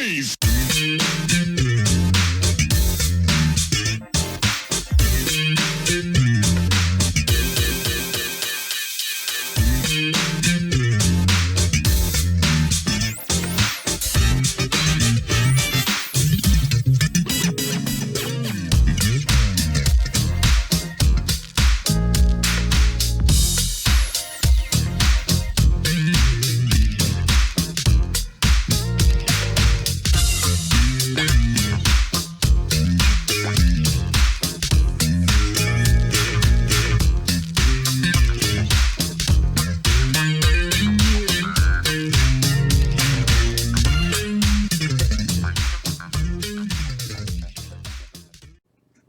noise!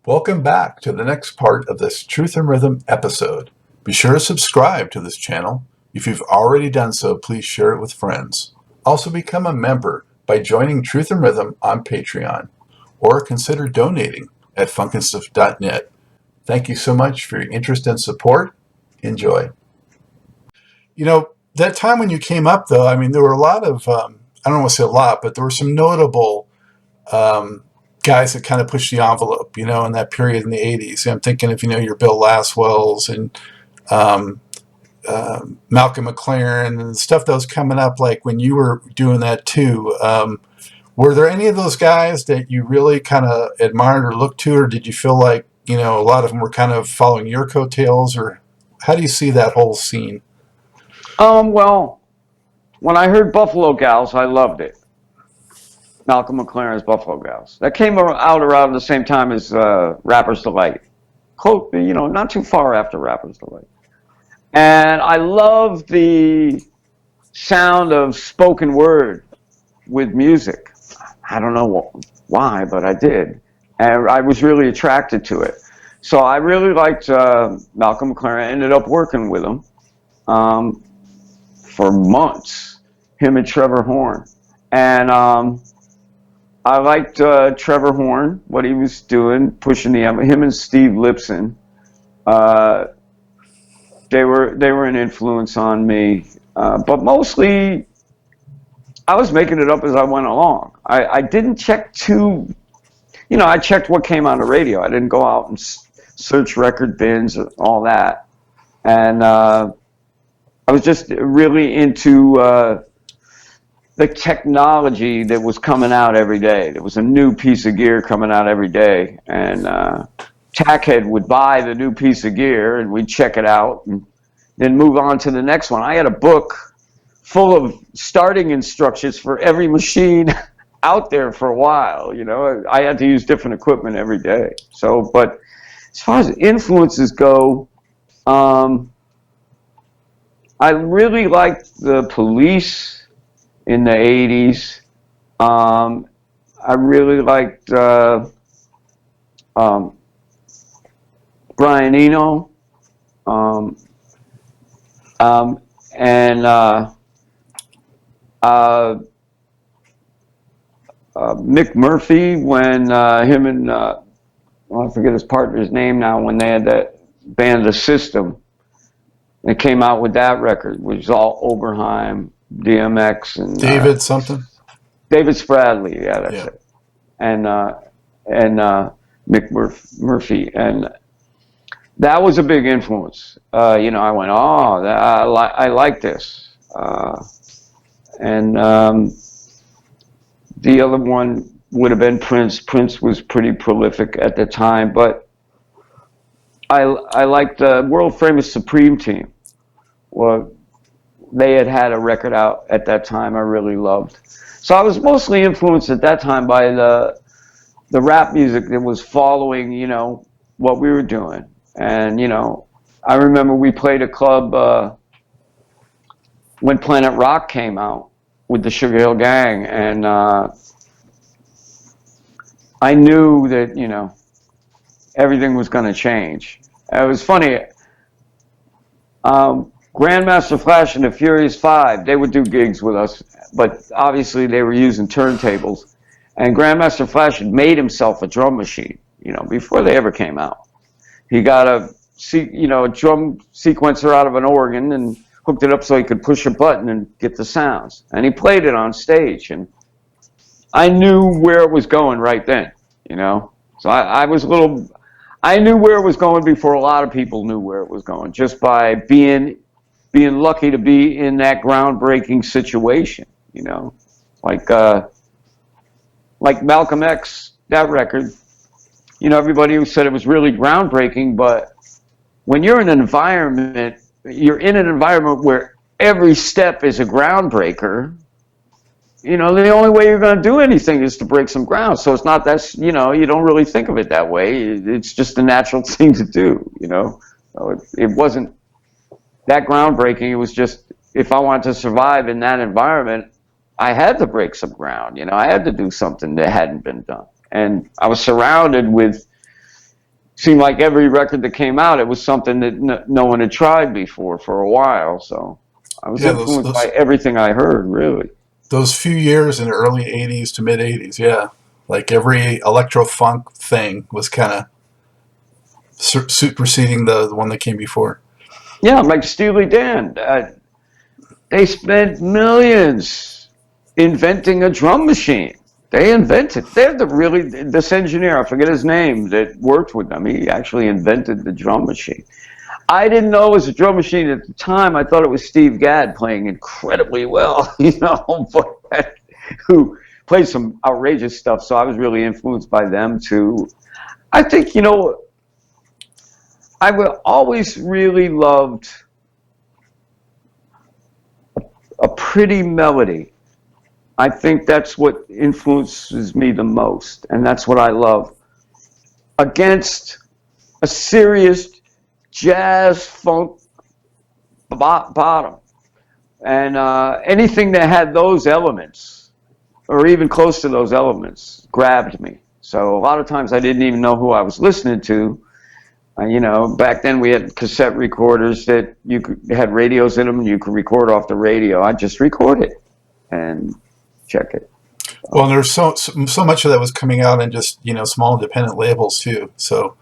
Welcome back to the next part of this Truth and Rhythm episode. Be sure to subscribe to this channel. If you've already done so, please share it with friends. Also become a member by joining Truth and Rhythm on Patreon, or consider donating at funkinstuff.net. Thank you so much for your interest and support. Enjoy. You know, that time when you came up, though, I mean, there were a lot of, I don't want to say a lot, but there were some notable guys that kind of pushed the envelope, you know, in that period in the 80s. I'm thinking of, you know, your Bill Laswells and Malcolm McLaren and stuff that was coming up, like when you were doing that too. Were there any of those guys that you really kind of admired or looked to, or did you feel like, you know, a lot of them were kind of following your coattails, or how do you see that whole scene? Well, when I heard Buffalo Gals, I loved it. Malcolm McLaren's Buffalo Gals. That came out around the same time as Rapper's Delight. Close, you know, not too far after Rapper's Delight. And I love the sound of spoken word with music. I don't know why, but I did. And I was really attracted to it. So I really liked Malcolm McLaren. I ended up working with him for months, him and Trevor Horn. And I liked Trevor Horn, what he was doing, pushing the envelope. Him and Steve Lipson, they were an influence on me. But mostly, I was making it up as I went along. I didn't check too, you know, I checked what came on the radio. I didn't go out and search record bins and all that. And I was just really into the technology that was coming out every day. There was a new piece of gear coming out every day, and Tackhead would buy the new piece of gear, and we'd check it out, and then move on to the next one. I had a book full of starting instructions for every machine out there for a while. You know, I had to use different equipment every day. So, but as far as influences go, I really liked the Police in the 80s. I really liked Brian Eno, and Mick Murphy, when him and, I forget his partner's name now, when they had that band The System, they came out with that record, which was all Oberheim, DMX, and David something? David Spradley, yeah, that's it. And Mick Murphy. And that was a big influence. You know, I went, oh, I like this. And the other one would have been Prince. Prince was pretty prolific at the time, but I liked the world famous Supreme Team. Well, they had a record out at that time I really loved. So I was mostly influenced at that time by the rap music that was following, you know, what we were doing. And, you know, I remember we played a club when Planet Rock came out with the Sugarhill Gang, and I knew that, you know, everything was going to change. It was funny. Grandmaster Flash and the Furious Five, they would do gigs with us, but obviously they were using turntables. And Grandmaster Flash had made himself a drum machine, you know, before they ever came out. He got a drum sequencer out of an organ and hooked it up so he could push a button and get the sounds. And he played it on stage. And I knew where it was going right then, you know. So I was a little, I knew where it was going before a lot of people knew where it was going, just by being lucky to be in that groundbreaking situation, you know, like Malcolm X, that record. You know, everybody who said it was really groundbreaking, but when you're in an environment, where every step is a groundbreaker. You know, the only way you're going to do anything is to break some ground. So it's not that, you know, you don't really think of it that way. It's just a natural thing to do, you know. So it wasn't that groundbreaking. It was just, if I wanted to survive in that environment, I had to break some ground. You know, I had to do something that hadn't been done. And I was surrounded with, seemed like every record that came out, it was something that no one had tried before for a while. So I was influenced by everything I heard, really. Those few years in the early 80s to mid 80s, yeah. Like every electro-funk thing was kind of superseding the one that came before. Yeah, like Steely Dan. They spent millions inventing a drum machine. They're this engineer, I forget his name, that worked with them. He actually invented the drum machine. I didn't know it was a drum machine at the time. I thought it was Steve Gadd playing incredibly well, you know, but who played some outrageous stuff. So I was really influenced by them too. I think, you know, I always really loved a pretty melody. I think that's what influences me the most, and that's what I love. Against a serious jazz funk bottom, and anything that had those elements, or even close to those elements, grabbed me. So a lot of times I didn't even know who I was listening to. You know, back then we had cassette recorders that had radios in them, and you could record off the radio. I just record it and check it. Well, there's so much of that was coming out in just, you know, small independent labels too. So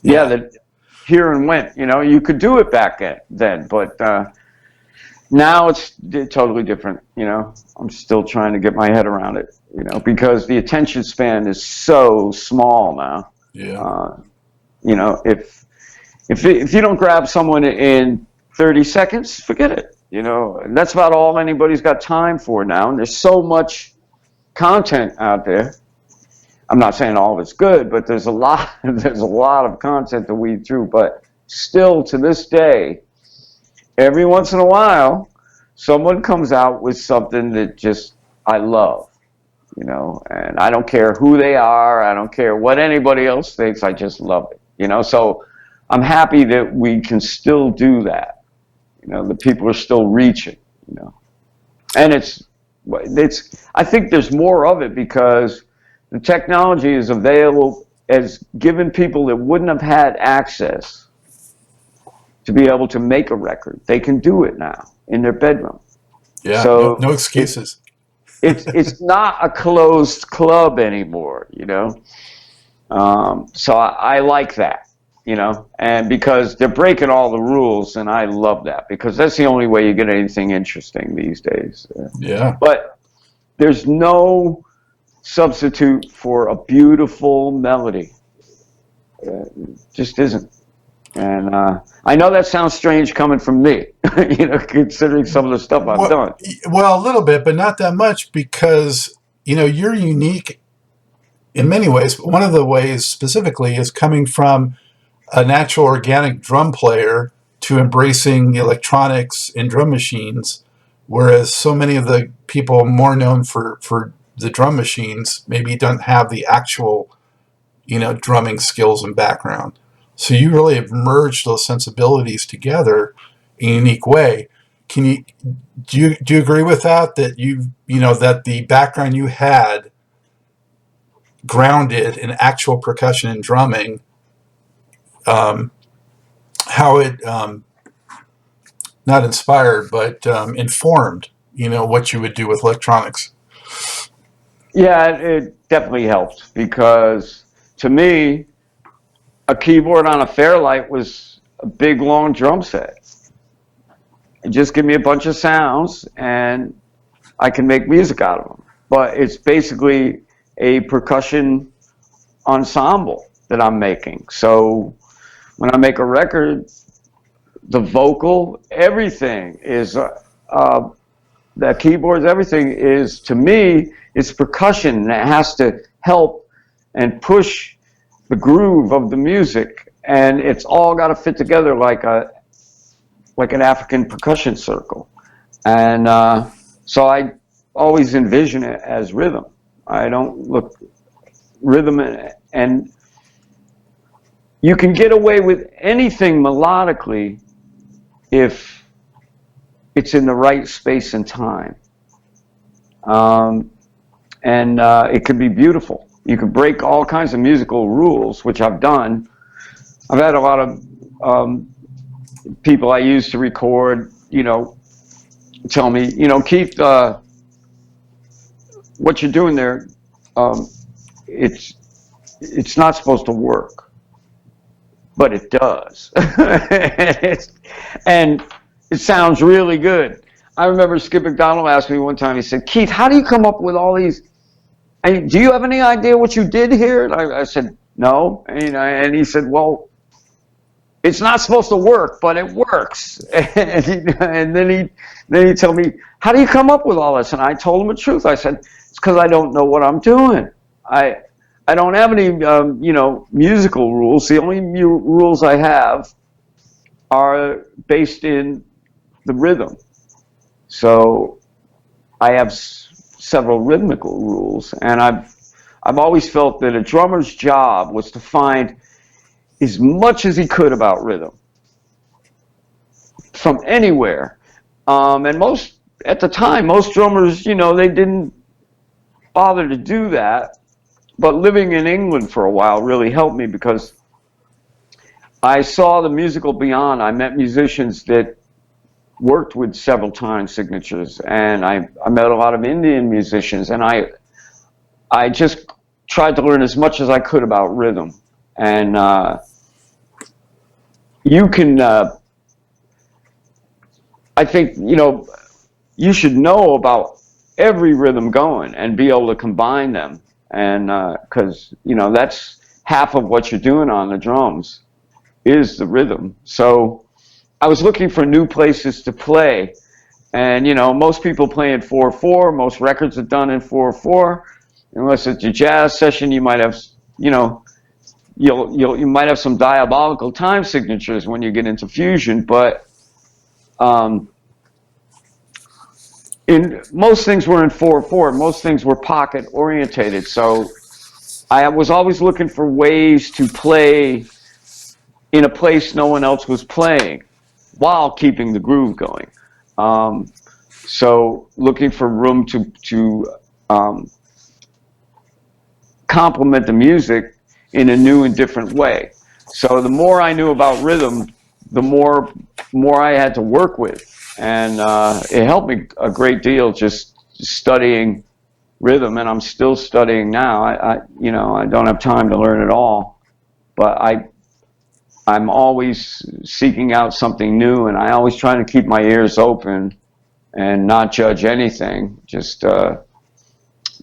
yeah, that here and went. You know, you could do it back then, but now it's totally different. You know, I'm still trying to get my head around it. You know, because the attention span is so small now. Yeah. You know, if you don't grab someone in 30 seconds, forget it. You know, and that's about all anybody's got time for now. And there's so much content out there. I'm not saying all of it's good, but there's a lot of content to weed through. But still, to this day, every once in a while, someone comes out with something that just I love. You know, and I don't care who they are. I don't care what anybody else thinks. I just love it. You know, so I'm happy that we can still do that. You know, the people are still reaching, you know. And it's I think there's more of it because the technology is available, as given people that wouldn't have had access to be able to make a record. They can do it now in their bedroom. Yeah, so no excuses. It's not a closed club anymore, you know. So I like that, you know, and because they're breaking all the rules, and I love that because that's the only way you get anything interesting these days. Yeah. But there's no substitute for a beautiful melody. Just isn't. And I know that sounds strange coming from me, you know, considering some of the stuff I've done. Well, a little bit, but not that much because, you know, you're unique in many ways. One of the ways specifically is coming from a natural organic drum player to embracing the electronics in drum machines, whereas so many of the people more known for the drum machines maybe don't have the actual, you know, drumming skills and background. So you really have merged those sensibilities together in a unique way. Do you agree with that? That that the background you had grounded in actual percussion and drumming, how it not inspired but informed, you know, what you would do with electronics. Yeah, it definitely helped because to me, a keyboard on a Fairlight was a big, long drum set. And just give me a bunch of sounds, and I can make music out of them. but it's basically a percussion ensemble that I'm making. So when I make a record, the vocal, everything is, the keyboards, everything is, to me, it's percussion, and it has to help and push the groove of the music, and it's all got to fit together like an African percussion circle. And so I always envision it as rhythm. I don't look rhythm, and you can get away with anything melodically if it's in the right space and time. And it can be beautiful. You can break all kinds of musical rules, which I've done. I've had a lot of people I used to record, tell me, Keith, what you're doing there, it's not supposed to work, but it does. And it sounds really good. I remember Skip McDonald asked me one time, he said, Keith, how do you come up with all these, do you have any idea what you did here? And I said, no. And he said, well, it's not supposed to work, but it works. And then he told me, how do you come up with all this? And I told him the truth. I said, it's because I don't know what I'm doing. I don't have any, musical rules. The only rules I have are based in the rhythm. So I have several rhythmical rules, and I've always felt that a drummer's job was to find as much as he could about rhythm from anywhere. And at the time, most drummers, they didn't bother to do that. But living in England for a while really helped me, because I saw the musical beyond. I met musicians that worked with several time signatures, and I met a lot of Indian musicians, and I just tried to learn as much as I could about rhythm. And you can, I think, you should know about every rhythm going and be able to combine them. And because, that's half of what you're doing on the drums is the rhythm. So I was looking for new places to play. And, most people play in 4/4. Most records are done in 4/4. Unless it's a jazz session, you might have, you might have some diabolical time signatures when you get into fusion, but most things were in 4/4. Most things were pocket orientated. So I was always looking for ways to play in a place no one else was playing while keeping the groove going. So looking for room to complement the music in a new and different way. So the more I knew about rhythm, the more I had to work with. And it helped me a great deal just studying rhythm, and I'm still studying now. I don't have time to learn it all, but I'm always seeking out something new, and I always try to keep my ears open and not judge anything. Just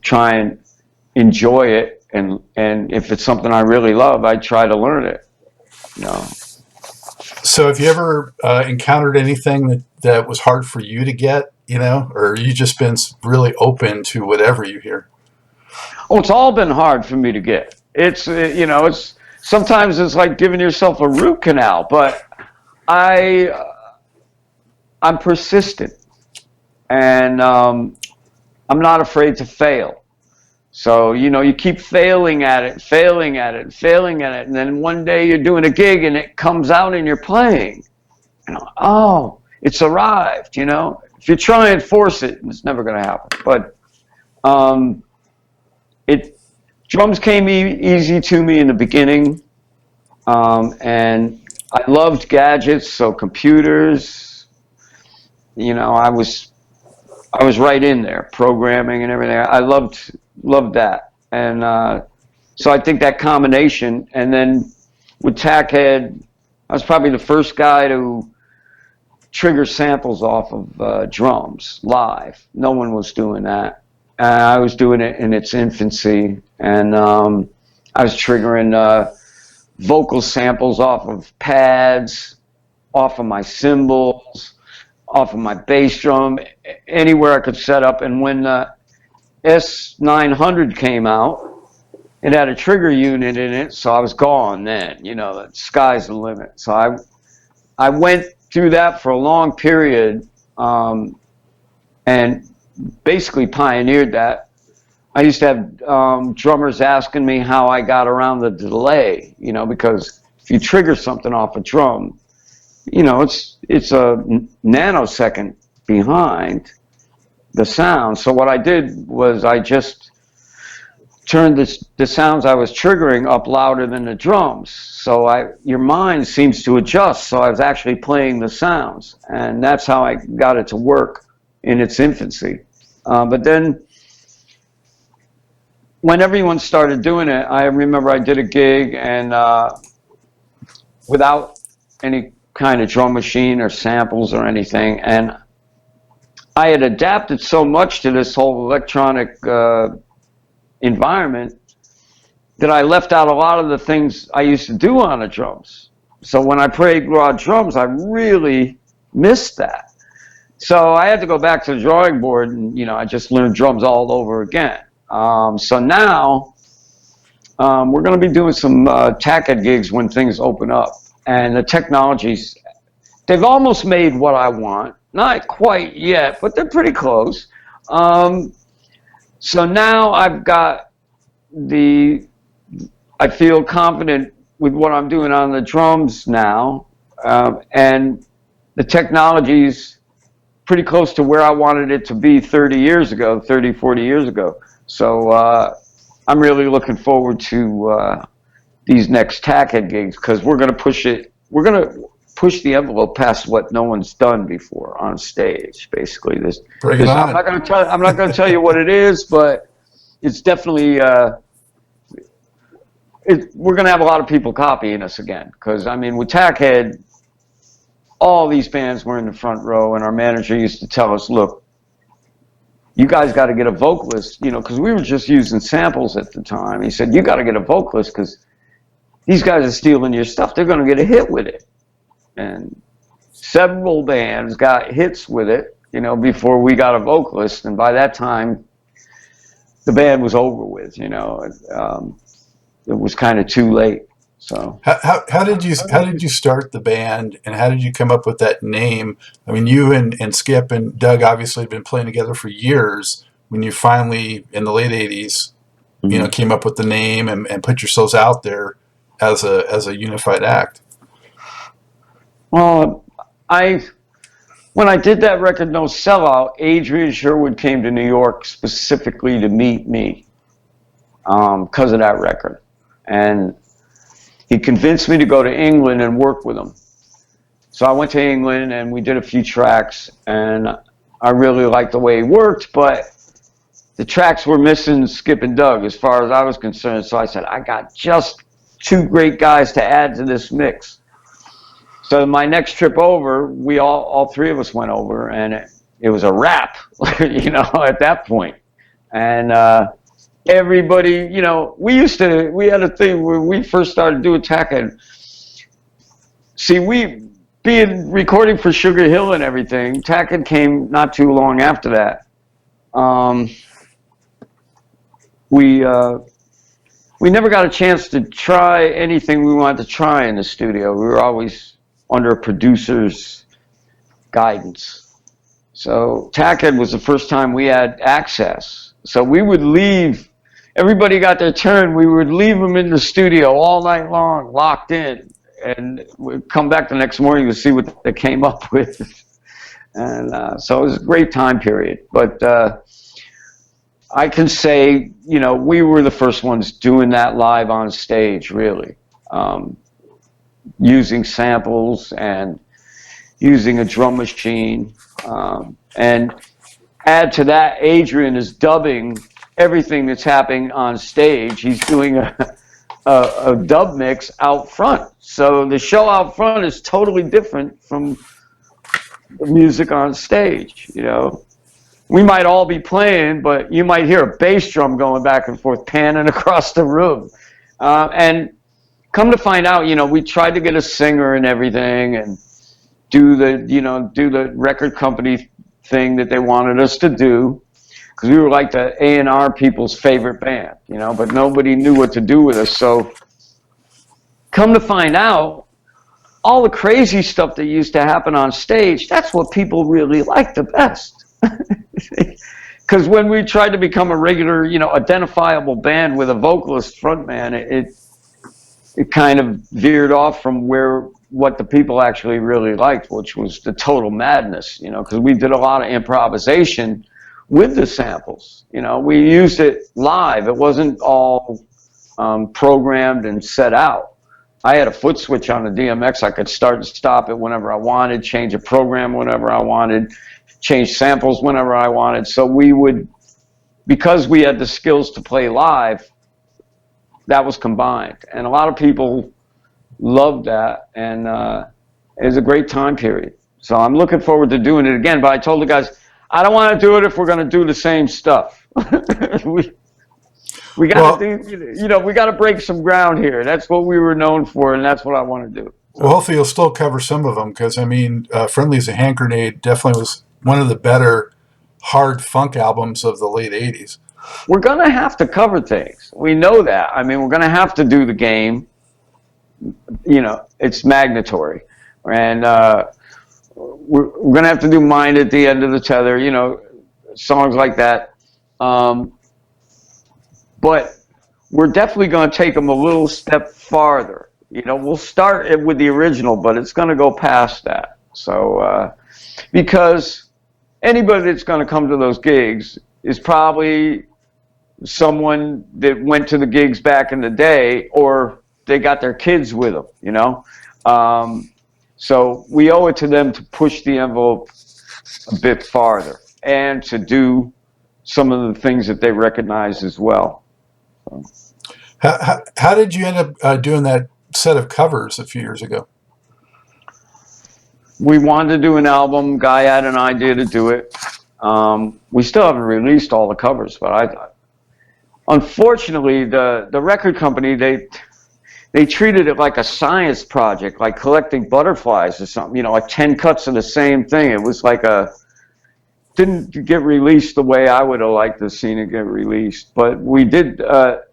try and enjoy it, and if it's something I really love, I try to learn it. So have you ever encountered anything that was hard for you to get, or you just been really open to whatever you hear? Oh, it's all been hard for me to get. It's, it's sometimes it's like giving yourself a root canal, but I'm persistent, and I'm not afraid to fail. So, you keep failing at it, and then one day you're doing a gig and it comes out and you're playing. Oh, it's arrived, If you try and force it, it's never going to happen. But drums came easy to me in the beginning, and I loved gadgets, so computers, I was right in there, programming and everything. I loved that. And so I think that combination, and then with Tackhead, I was probably the first guy to trigger samples off of drums live. No one was doing that. I was doing it in its infancy, and I was triggering vocal samples off of pads, off of my cymbals, off of my bass drum, anywhere I could set up. And when S900 came out, it had a trigger unit in it, so I was gone then. You know, the sky's the limit. So I went through that for a long period, and basically pioneered that. I used to have drummers asking me how I got around the delay, you know, because if you trigger something off a drum, you know, it's a nanosecond behind the sound. So what I did was I just turned the sounds I was triggering up louder than the drums. So your mind seems to adjust. So I was actually playing the sounds, and that's how I got it to work in its infancy. But then when everyone started doing it, I remember I did a gig, and without any kind of drum machine or samples or anything, and I had adapted so much to this whole electronic environment that I left out a lot of the things I used to do on the drums. So when I played raw drums, I really missed that. So I had to go back to the drawing board, and, you know, I just learned drums all over again. So now we're going to be doing some Tackhead gigs when things open up. And the technologies, they've almost made what I want. Not quite yet, but they're pretty close. So now I've got I feel confident with what I'm doing on the drums now. And the technology's pretty close to where I wanted it to be 30 years ago, 30, 40 years ago. So I'm really looking forward to these next Tackhead gigs, because we're going to push it. We're going to push the envelope past what no one's done before on stage. Basically, Bring it on. I'm not going to tell you what it is, but it's definitely. We're going to have a lot of people copying us again, because I mean, with Tackhead, all these bands were in the front row, and our manager used to tell us, "Look, you guys got to get a vocalist," you know, because we were just using samples at the time. He said, "You got to get a vocalist, because these guys are stealing your stuff. They're going to get a hit with it." And several bands got hits with it, you know, before we got a vocalist. And by that time, the band was over with, you know. It was kind of too late. So how did you start the band, and how did you come up with that name? I mean, you and Skip and Doug obviously have been playing together for years. When you finally, in the late 80s, you know, came up with the name and put yourselves out there as a unified act. Well, when I did that record, No Sellout, Adrian Sherwood came to New York specifically to meet me because of that record. And he convinced me to go to England and work with him. So I went to England, and we did a few tracks, and I really liked the way he worked, but the tracks were missing Skip and Doug as far as I was concerned. So I said, I got just two great guys to add to this mix. So my next trip over, we all three of us went over, and it was a wrap, you know, at that point. And everybody, you know, we had a thing where we first started doing Tackhead. See, we being recording for Sugarhill and everything, Tackhead came not too long after that. We never got a chance to try anything we wanted to try in the studio. We were always under a producer's guidance. So Tackhead was the first time we had access. So we would leave, everybody got their turn, we would leave them in the studio all night long, locked in, and we'd come back the next morning to see what they came up with. And so it was a great time period. But I can say, you know, we were the first ones doing that live on stage, really. Using samples and using a drum machine. And add to that, Adrian is dubbing everything that's happening on stage. He's doing a dub mix out front. So the show out front is totally different from the music on stage, you know. we might all be playing, but you might hear a bass drum going back and forth, panning across the room. And come to find out, we tried to get a singer and everything, and do the record company thing that they wanted us to do, because we were like the A&R people's favorite band, but nobody knew what to do with us. So come to find out, all the crazy stuff that used to happen on stage, that's what people really like the best. Because when we tried to become a regular, identifiable band with a vocalist frontman, it kind of veered off from what the people actually really liked, which was the total madness, because we did a lot of improvisation with the samples. We used it live. It wasn't all programmed and set out. I had a foot switch on the DMX. I could start and stop it whenever I wanted, change a program whenever I wanted, change samples whenever I wanted. So we would, because we had the skills to play live, that was combined. And a lot of people loved that, and it was a great time period. So I'm looking forward to doing it again, but I told the guys, I don't want to do it if we're going to do the same stuff. we got to we got to break some ground here. That's what we were known for, and that's what I want to do. So. Well, hopefully you'll still cover some of them, because Friendly as a Hand Grenade definitely was one of the better hard funk albums of the late 80s. We're going to have to cover things. We know that. We're going to have to do the game. It's mandatory. And we're going to have to do Mind at the End of the Tether, songs like that. But we're definitely going to take them a little step farther. We'll start with the original, but it's going to go past that. So, because anybody that's going to come to those gigs is probably someone that went to the gigs back in the day, or they got their kids with them, so we owe it to them to push the envelope a bit farther and to do some of the things that they recognize as well. So. How did you end up doing that set of covers a few years ago? We wanted to do an album. Guy had an idea to do it. We still haven't released all the covers, but unfortunately, the record company, they treated it like a science project, like collecting butterflies or something, like 10 cuts of the same thing. It was like didn't get released the way I would have liked to seen it get released. But we did, the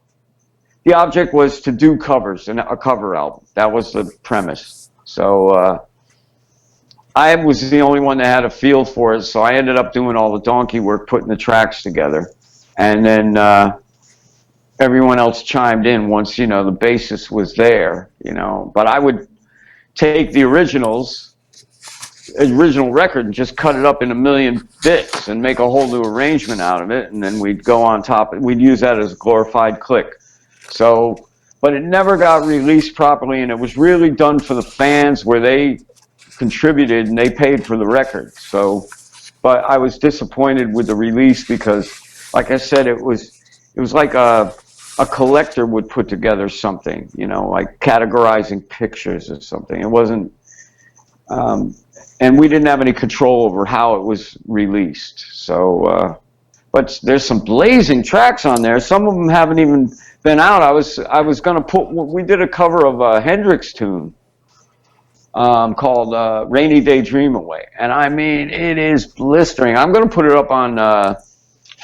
object was to do covers, and a cover album. That was the premise. So I was the only one that had a feel for it, so I ended up doing all the donkey work, putting the tracks together. And then everyone else chimed in once, the basis was there, But I would take the original record and just cut it up in a million bits and make a whole new arrangement out of it, and then we'd go on top. We'd use that as a glorified click. So, but it never got released properly, and it was really done for the fans, where they contributed and they paid for the record. So, but I was disappointed with the release because, like I said, it was like a collector would put together something, like categorizing pictures or something. It wasn't, and we didn't have any control over how it was released. So, but there's some blazing tracks on there. Some of them haven't even been out. I was going to we did a cover of a Hendrix tune called Rainy Day Dream Away. And it is blistering. I'm going to put it up on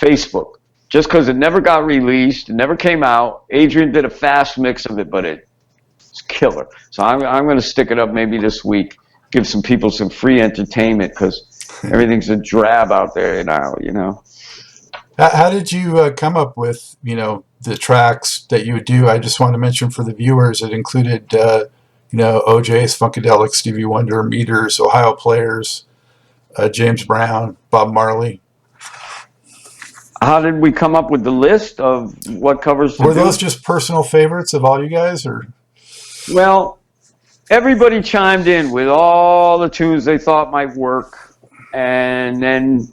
Facebook. Just because it never got released, it never came out. Adrian did a fast mix of it, but it's killer. So I'm going to stick it up maybe this week, give some people some free entertainment, because everything's a drab out there now, How did you come up with, the tracks that you would do? I just want to mention for the viewers, it included, OJ's, Funkadelic, Stevie Wonder, Meters, Ohio Players, James Brown, Bob Marley. How did we come up with the list of what covers to do? Were those just personal favorites of all you guys, or? Well, everybody chimed in with all the tunes they thought might work, and then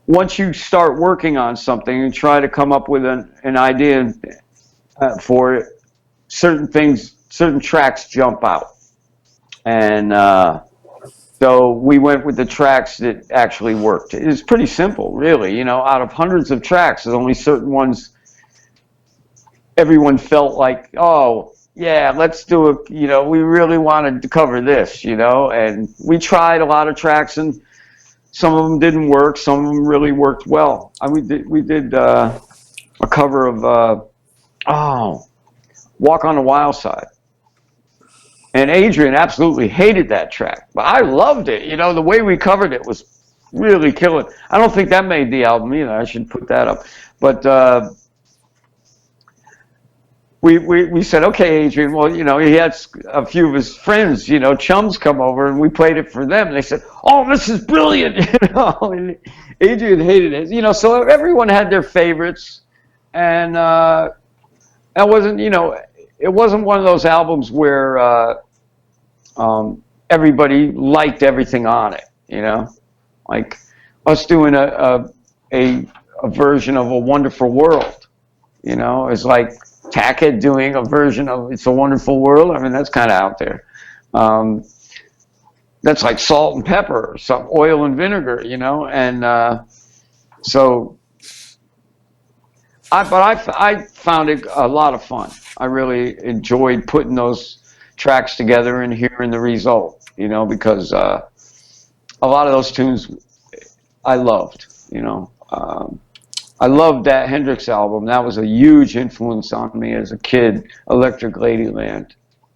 once you start working on something and try to come up with an idea for it, certain tracks jump out, and So we went with the tracks that actually worked. It's pretty simple, really. You know, out of hundreds of tracks, there's only certain ones everyone felt like, oh, yeah, let's do it. You know, we really wanted to cover this, you know, and we tried a lot of tracks, and some of them didn't work. Some of them really worked well. We did a cover of, Walk on the Wild Side. And Adrian absolutely hated that track, but I loved it. You know, the way we covered it was really killing. I don't think that made the album either. I should put that up. But we said, okay, Adrian, well, you know, he had a few of his friends, you know, chums come over, and we played it for them. And they said, oh, this is brilliant, you know. And Adrian hated it. You know, so everyone had their favorites. And that wasn't, you know, it wasn't one of those albums where everybody liked everything on it, you know, like us doing a version of A Wonderful World, you know, it's like Tackhead doing a version of It's a Wonderful World. I mean, that's kind of out there. That's like Salt and Pepper or some Oil and Vinegar, you know, and so. I found it a lot of fun. I really enjoyed putting those tracks together and hearing the result, you know, because a lot of those tunes I loved, you know. I loved that Hendrix album. That was a huge influence on me as a kid, Electric Ladyland.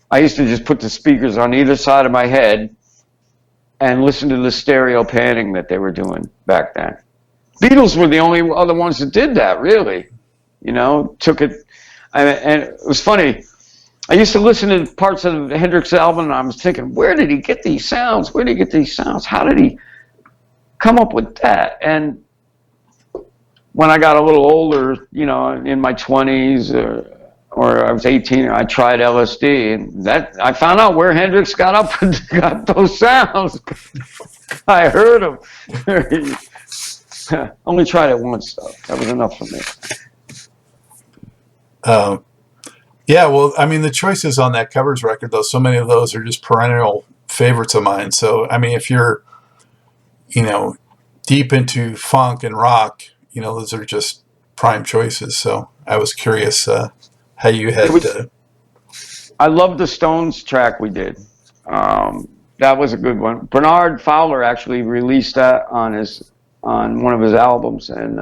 I used to just put the speakers on either side of my head and listen to the stereo panning that they were doing back then. Beatles were the only other ones that did that, really. You know, took it, and it was funny. I used to listen to parts of the Hendrix album, and I was thinking, where did he get these sounds? Where did he get these sounds? How did he come up with that? And when I got a little older, you know, in my 20s, or I was 18, I tried LSD, and that I found out where Hendrix got up and got those sounds. I heard them. Only tried it once, though. That was enough for me. Yeah, well, I mean, the choices on that covers record, though, so many of those are just perennial favorites of mine. So, I mean, if you're, you know, deep into funk and rock, you know, those are just prime choices. So I was curious how you had I love the Stones track we did. That was a good one. Bernard Fowler actually released that on one of his albums, and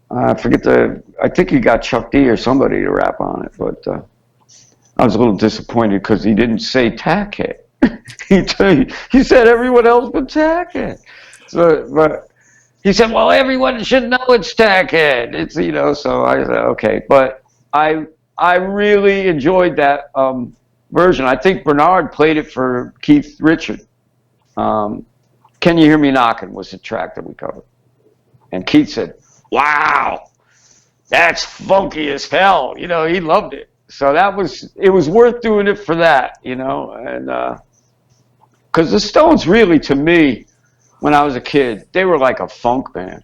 I think he got Chuck D or somebody to rap on it, but I was a little disappointed because he didn't say Tackhead. He said everyone else but Tackhead. So, but he said, well, everyone should know it's Tackhead. It's, you know, so I said, okay. But I really enjoyed that version. I think Bernard played it for Keith Richard. Can You Hear Me Knocking was the track that we covered. And Keith said, wow, that's funky as hell. You know, he loved it. So it was worth doing it for that, you know. And because the Stones really, to me, when I was a kid, they were like a funk band.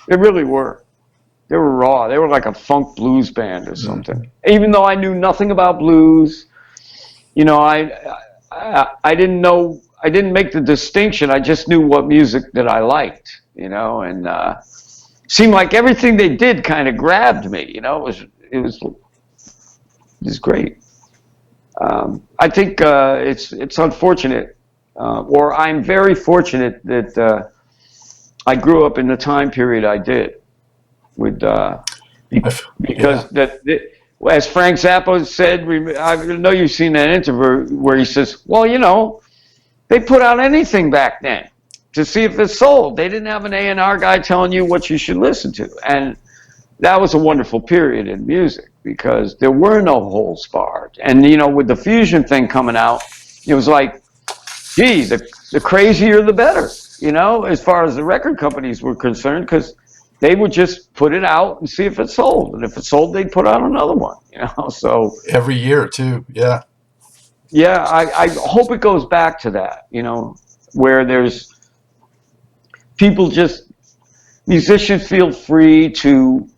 They really were. They were raw. They were like a funk blues band or something. Mm-hmm. Even though I knew nothing about blues, you know, I didn't know, I didn't make the distinction. I just knew what music that I liked, you know, and seemed like everything they did kind of grabbed me, you know. It was great. I think it's unfortunate, or I'm very fortunate that I grew up in the time period I did, with because as Frank Zappa said, I know you've seen that interview where he says, well, you know, they put out anything back then to see if it's sold. They didn't have an A&R guy telling you what you should listen to. And that was a wonderful period in music because there were no holds barred. And, you know, with the fusion thing coming out, it was like, gee, the crazier the better, you know, as far as the record companies were concerned, because they would just put it out and see if it sold. And if it sold, they'd put out another one, you know. So every year, too, yeah. Yeah, I hope it goes back to that, you know, where there's musicians feel free to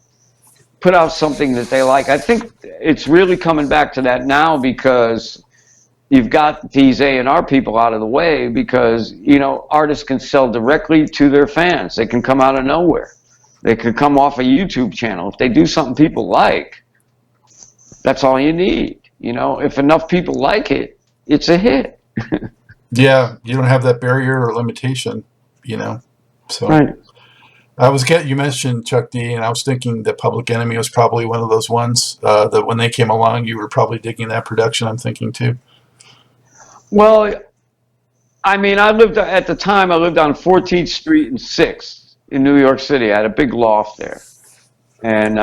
put out something that they like. I think it's really coming back to that now because you've got these A&R people out of the way because, artists can sell directly to their fans. They can come out of nowhere. They could come off a YouTube channel. If they do something people like, that's all you need. If enough people like it, it's a hit. Yeah, you don't have that barrier or limitation, So Right. you mentioned Chuck D, and I was thinking that Public Enemy was probably one of those ones that when they came along, you were probably digging that production. I'm thinking too. Well, I mean, I lived on 14th Street and 6th in New York City. I had a big loft there. And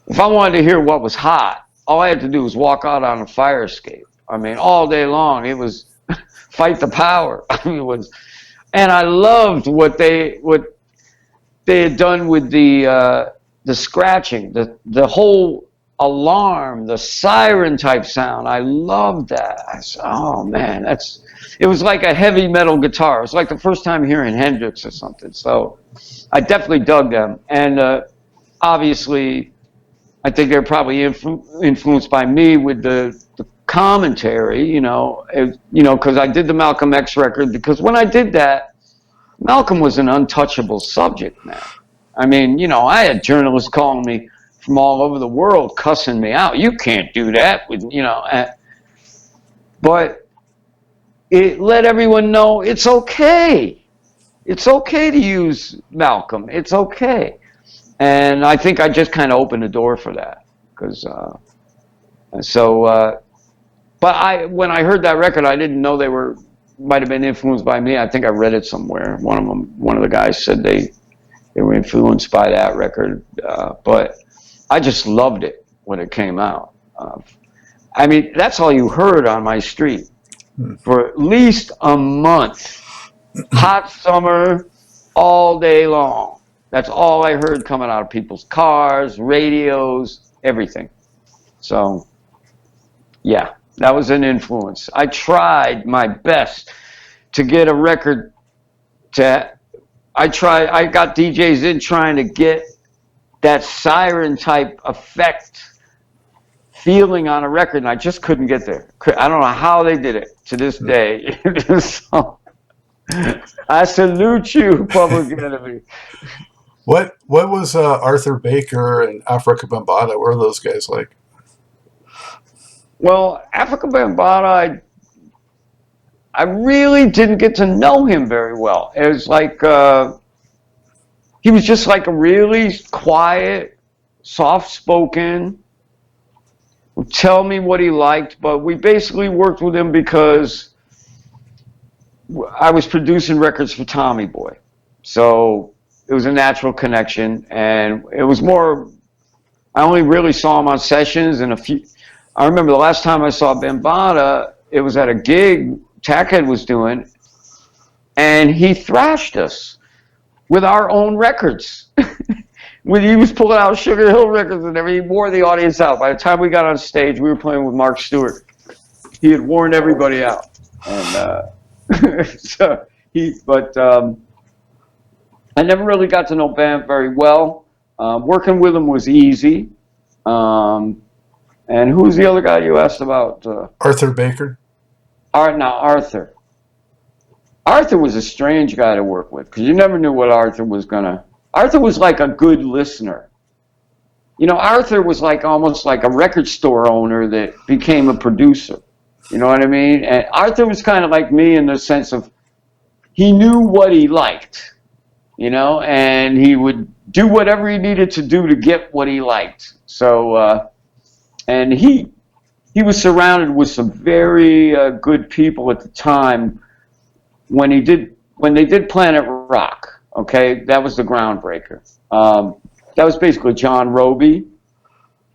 if I wanted to hear what was hot, all I had to do was walk out on a fire escape. I mean, all day long, it was fight the power. And I loved what they had done with the scratching, the whole alarm, the siren type sound. I loved that. I said, oh man, it was like a heavy metal guitar. It was like the first time hearing Hendrix or something. So I definitely dug them. And obviously, I think they're probably influenced by me with the commentary, because I did the Malcolm X record, because when I did that, Malcolm was an untouchable subject, man. I mean, I had journalists calling me from all over the world cussing me out. You can't do that but it let everyone know it's okay. It's okay to use Malcolm. It's okay. And I think I just kind of opened the door for that. Because, but when I heard that record, I didn't know they might have been influenced by me. I think I read it somewhere. One of the guys said they were influenced by that record. But I just loved it when it came out. I mean, that's all you heard on my street for at least a month. Hot summer, all day long. That's all I heard coming out of people's cars, radios, everything. So, yeah, that was an influence. I tried my best to get a record I got DJs in trying to get that siren type effect feeling on a record, and I just couldn't get there. I don't know how they did it to this day. So, I salute you, Public Enemy. What was Arthur Baker and Afrika Bambaataa? What are those guys like? Well, Afrika Bambaataa, I really didn't get to know him very well. It was like he was just like a really quiet, soft-spoken, would tell me what he liked, but we basically worked with him because I was producing records for Tommy Boy. So it was a natural connection, and it was more, I only really saw him on sessions and I remember the last time I saw Bambaataa, it was at a gig Tackhead was doing, and he thrashed us with our own records. When he was pulling out Sugarhill records and everything, he wore the audience out. By the time we got on stage, we were playing with Mark Stewart. He had worn everybody out. And I never really got to know Bam very well. Working with him was easy. And who's the other guy you asked about? Arthur Baker. Arthur. Arthur was a strange guy to work with because you never knew what Arthur was gonna. Arthur was like a good listener. Arthur was like almost like a record store owner that became a producer. You know what I mean? And Arthur was kind of like me in the sense of he knew what he liked, and he would do whatever he needed to do to get what he liked. So, and he was surrounded with some very good people at the time when they did Planet Rock. Okay, that was the groundbreaker. That was basically John Roby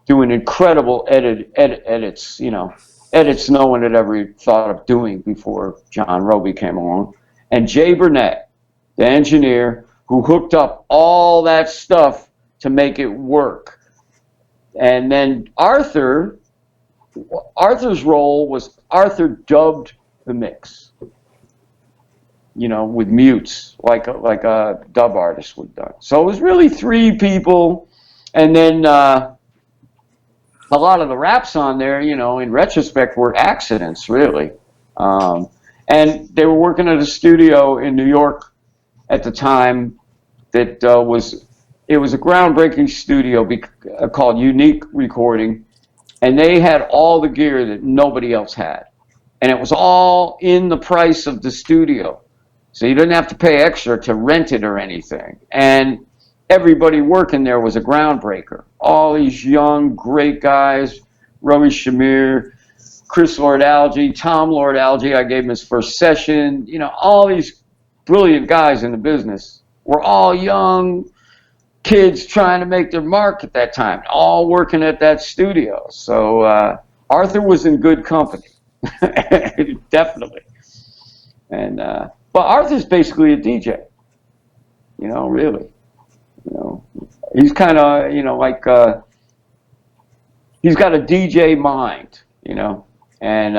doing incredible edits, edits no one had ever thought of doing before John Roby came along. And Jay Burnett, the engineer, who hooked up all that stuff to make it work. And then Arthur's role was Arthur dubbed the mix, with mutes, like a dub artist would do. So it was really three people, and then a lot of the raps on there, you know, in retrospect, were accidents, really. And they were working at a studio in New York at the time that it was a groundbreaking studio called Unique Recording, and they had all the gear that nobody else had, and it was all in the price of the studio, so you didn't have to pay extra to rent it or anything. And everybody working there was a groundbreaker. All these young, great guys, Romy Shamir, Chris Lord-Alge, Tom Lord-Alge, I gave him his first session. You know, all these brilliant guys in the business were all young kids trying to make their mark at that time, all working at that studio. So Arthur was in good company, definitely. And but Arthur's basically a DJ, you know, really. You know, he's kind of, you know, like he's got a DJ mind, you know, and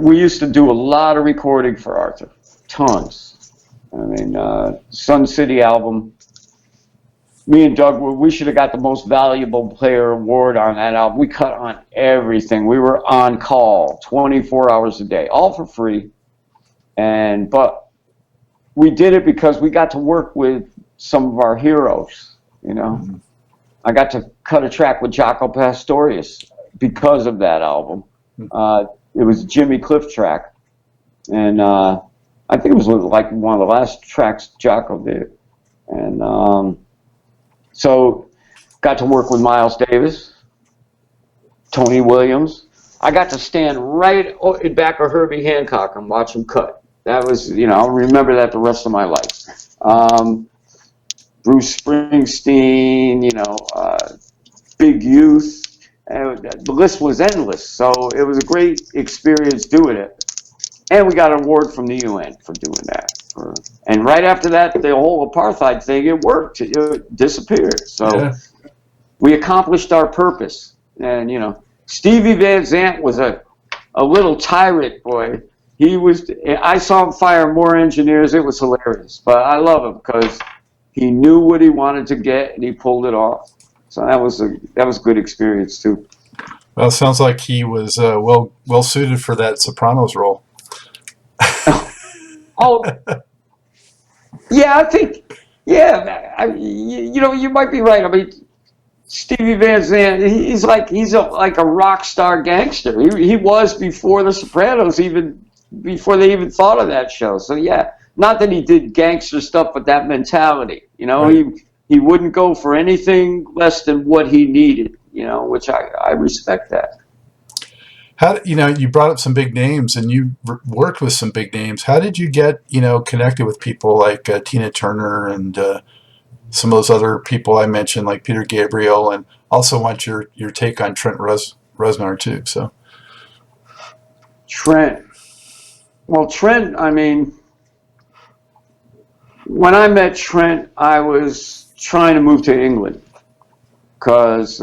we used to do a lot of recording for Arthur, tons. I mean, Sun City album. Me and Doug, we should have got the most valuable player award on that album. We cut on everything. We were on call 24 hours a day, all for free. But we did it because we got to work with some of our heroes, you know. Mm-hmm. I got to cut a track with Jaco Pastorius because of that album. It was a Jimmy Cliff track. And I think it was like one of the last tracks Jaco did. And so got to work with Miles Davis, Tony Williams. I got to stand right in back of Herbie Hancock and watch him cut. That was, you know, I'll remember that the rest of my life. Bruce Springsteen, you know, Big Youth. The list was endless. So it was a great experience doing it. And we got an award from the UN for doing that. And right after that, the whole apartheid thing, it worked. It disappeared. So yeah. We accomplished our purpose. And, you know, Stevie Van Zandt was a little tyrant, boy. I saw him fire more engineers. It was hilarious. But I love him because he knew what he wanted to get, and he pulled it off. So that was a good experience, too. Well, it sounds like he was well suited for that Sopranos role. Oh, yeah, I think, yeah, you know, you might be right. I mean, Stevie Van Zandt, he's like a rock star gangster. He was before the Sopranos, even before they even thought of that show. So yeah, not that he did gangster stuff, but that mentality. You know, right. He wouldn't go for anything less than what he needed. You know, which I respect that. How, you know, you brought up some big names, and you worked with some big names. How did you get, you know, connected with people like Tina Turner and some of those other people I mentioned, like Peter Gabriel, and also want your take on Trent Reznor too. So Trent, I mean, when I met Trent, I was trying to move to England because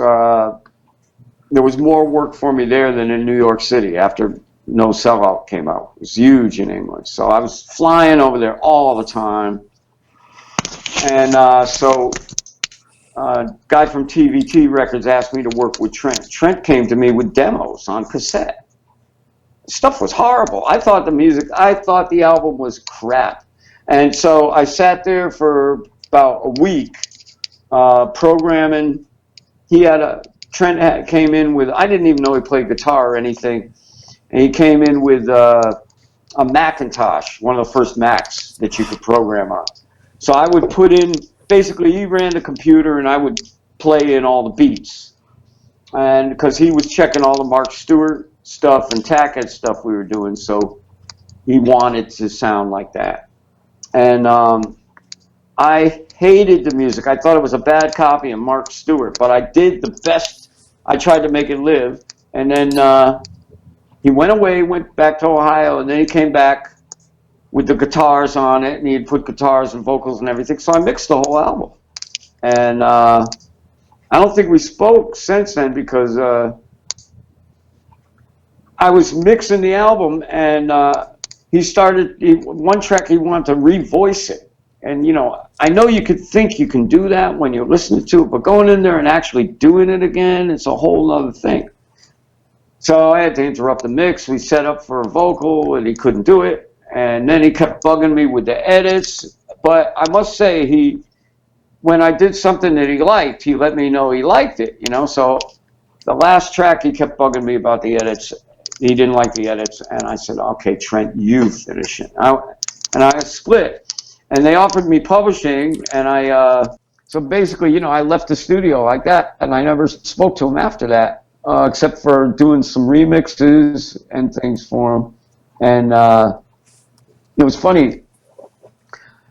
there was more work for me there than in New York City after No Sellout came out. It was huge in England. So I was flying over there all the time. And so a guy from TVT Records asked me to work with Trent. Trent came to me with demos on cassette. Stuff was horrible. I thought the album was crap. And so I sat there for about a week programming. Trent came in with, I didn't even know he played guitar or anything, and he came in with a Macintosh, one of the first Macs that you could program on. So I would put in, basically he ran the computer and I would play in all the beats. And because he was checking all the Mark Stewart stuff and Tackhead stuff we were doing, so he wanted to sound like that. And I hated the music. I thought it was a bad copy of Mark Stewart, but I did the best. I tried to make it live. And then he went away, went back to Ohio, and then he came back with the guitars on it, and he had put guitars and vocals and everything. So I mixed the whole album. And I don't think we spoke since then because I was mixing the album, and one track he wanted to revoice it. And, I know you could think you can do that when you're listening to it, but going in there and actually doing it again, it's a whole other thing. So I had to interrupt the mix. We set up for a vocal, and he couldn't do it. And then he kept bugging me with the edits. But I must say, when I did something that he liked, he let me know he liked it, So the last track, he kept bugging me about the edits. He didn't like the edits. And I said, okay, Trent, you finish it. And I split. And they offered me publishing, and so basically, I left the studio like that, and I never spoke to him after that, except for doing some remixes and things for him. And it was funny.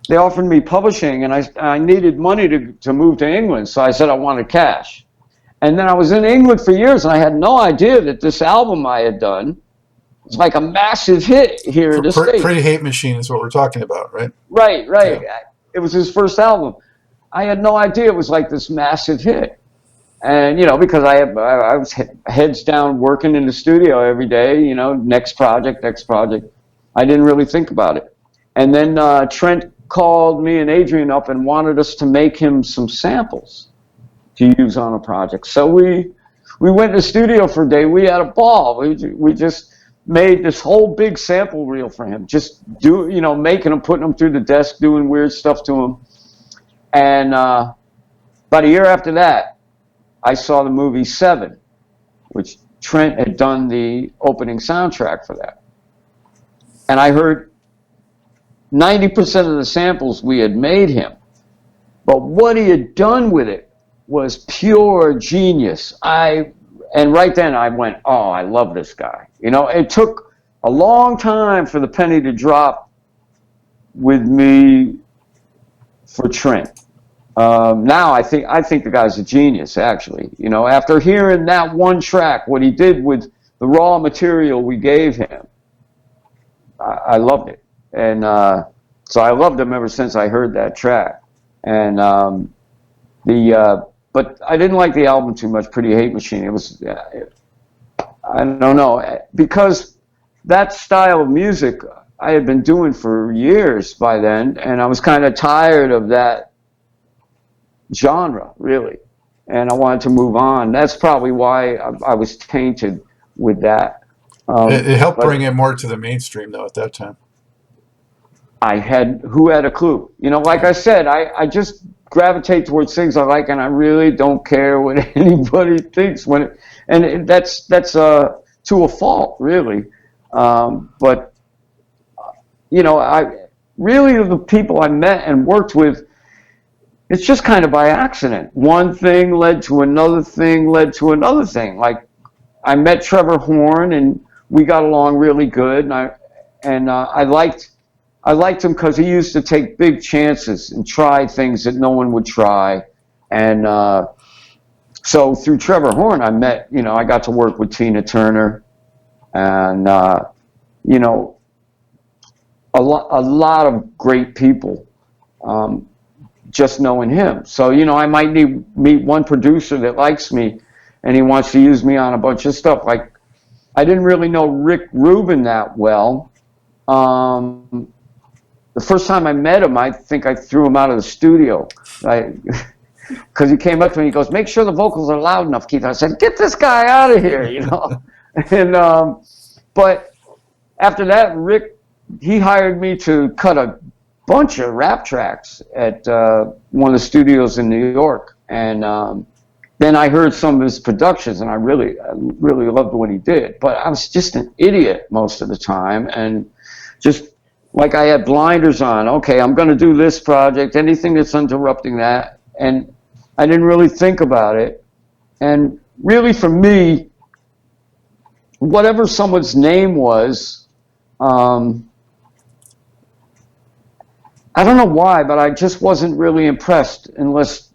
They offered me publishing, and I needed money to move to England, so I said I wanted cash. And then I was in England for years, and I had no idea that this album I had done was like a massive hit here in the States. Pretty Hate Machine is what we're talking about, right? Right. Yeah. It was his first album. I had no idea it was like this massive hit. And, because I was heads down working in the studio every day, next project. I didn't really think about it. And then Trent called me and Adrian up and wanted us to make him some samples to use on a project. So we went to the studio for a day. We had a ball. We just made this whole big sample reel for him. Just making him, putting him through the desk, doing weird stuff to him. And about a year after that, I saw the movie Seven, which Trent had done the opening soundtrack for that. And I heard 90% of the samples we had made him. But what he had done with it was pure genius. And right then I went, oh, I love this guy. It took a long time for the penny to drop with me for Trent. Now I think the guy's a genius, actually. After hearing that one track, what he did with the raw material we gave him, I loved it. And so I loved him ever since I heard that track. And but I didn't like the album too much, Pretty Hate Machine. It was, I don't know, because that style of music I had been doing for years by then, and I was kind of tired of that genre, really, and I wanted to move on. That's probably why I was tainted with that. It helped bring it more to the mainstream, though, at that time. Who had a clue? Like I said, I just gravitate towards things I like, and I really don't care what anybody thinks that's to a fault, really. But I really, the people I met and worked with, it's just kind of by accident. One thing led to another thing, led to another thing. Like, I met Trevor Horn, and we got along really good, and I liked him because he used to take big chances and try things that no one would try. And so through Trevor Horn, I met, I got to work with Tina Turner, and, a lot of great people, just knowing him. So, I might meet one producer that likes me, and he wants to use me on a bunch of stuff. Like, I didn't really know Rick Rubin that well. The first time I met him, I think I threw him out of the studio. Because he came up to me, he goes, make sure the vocals are loud enough, Keith. I said, get this guy out of here, And, but after that, Rick, he hired me to cut a bunch of rap tracks at one of the studios in New York. And then I heard some of his productions, and I really loved what he did. But I was just an idiot most of the time, and just like I had blinders on. Okay, I'm going to do this project, anything that's interrupting that. And I didn't really think about it. And really, for me, whatever someone's name was, I don't know why, but I just wasn't really impressed unless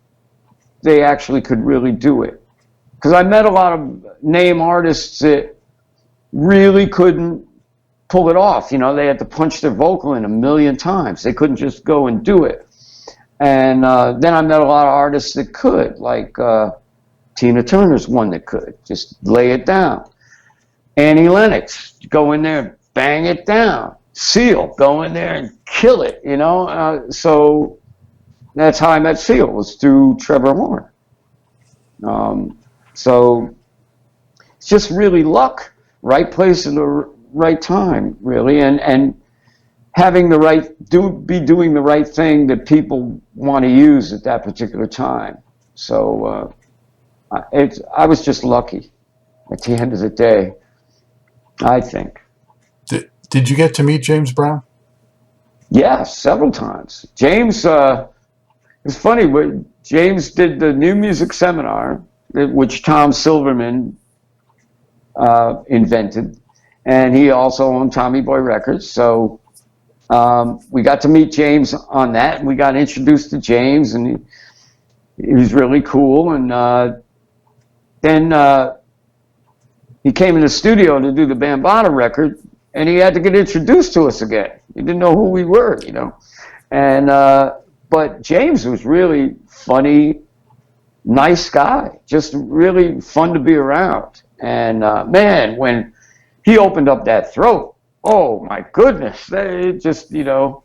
they actually could really do it. Because I met a lot of name artists that really couldn't pull it off. They had to punch their vocal in a million times. They couldn't just go and do it. And then I met a lot of artists that could, like Tina Turner's one that could just lay it down. Annie Lennox, go in there and bang it down. Seal, go in there and kill it, you know. So that's how I met Seal, was through Trevor Horn. So it's just really luck, right place in the right time, really, and having the right, be doing the right thing that people want to use at that particular time. So I was just lucky at the end of the day, I think. Did you get to meet James Brown? Yeah, several times. James, it's funny, James did the New Music Seminar, which Tom Silverman invented, and he also owned Tommy Boy Records. So we got to meet James on that, and we got introduced to James, and he was really cool. And then he came in the studio to do the Bambaataa record, and he had to get introduced to us again. He didn't know who we were, you know. And but James was really funny, nice guy, just really fun to be around. And man, when he opened up that throat, oh my goodness, it just, you know.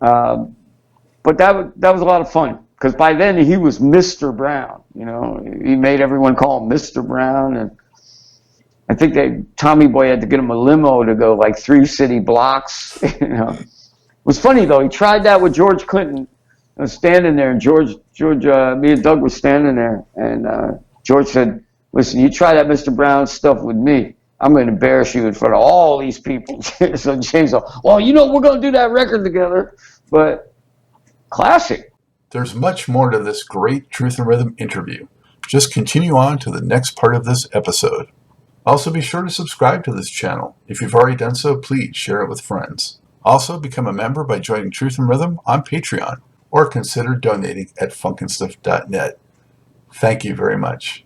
But that was a lot of fun, because by then he was Mr. Brown, you know. He made everyone call him Mr. Brown, and I think Tommy Boy had to get him a limo to go like 3 city blocks. You know, it was funny though. He tried that with George Clinton. I was standing there, and George, me and Doug were standing there, and George said, "Listen, you try that Mr. Brown stuff with me, I'm going to embarrass you in front of all these people." So James said, "Well, you know, we're going to do that record together." But classic. There's much more to this great Truth and Rhythm interview. Just continue on to the next part of this episode. Also, be sure to subscribe to this channel. If you've already done so, please share it with friends. Also, become a member by joining Truth and Rhythm on Patreon, or consider donating at funkinstuff.net. Thank you very much.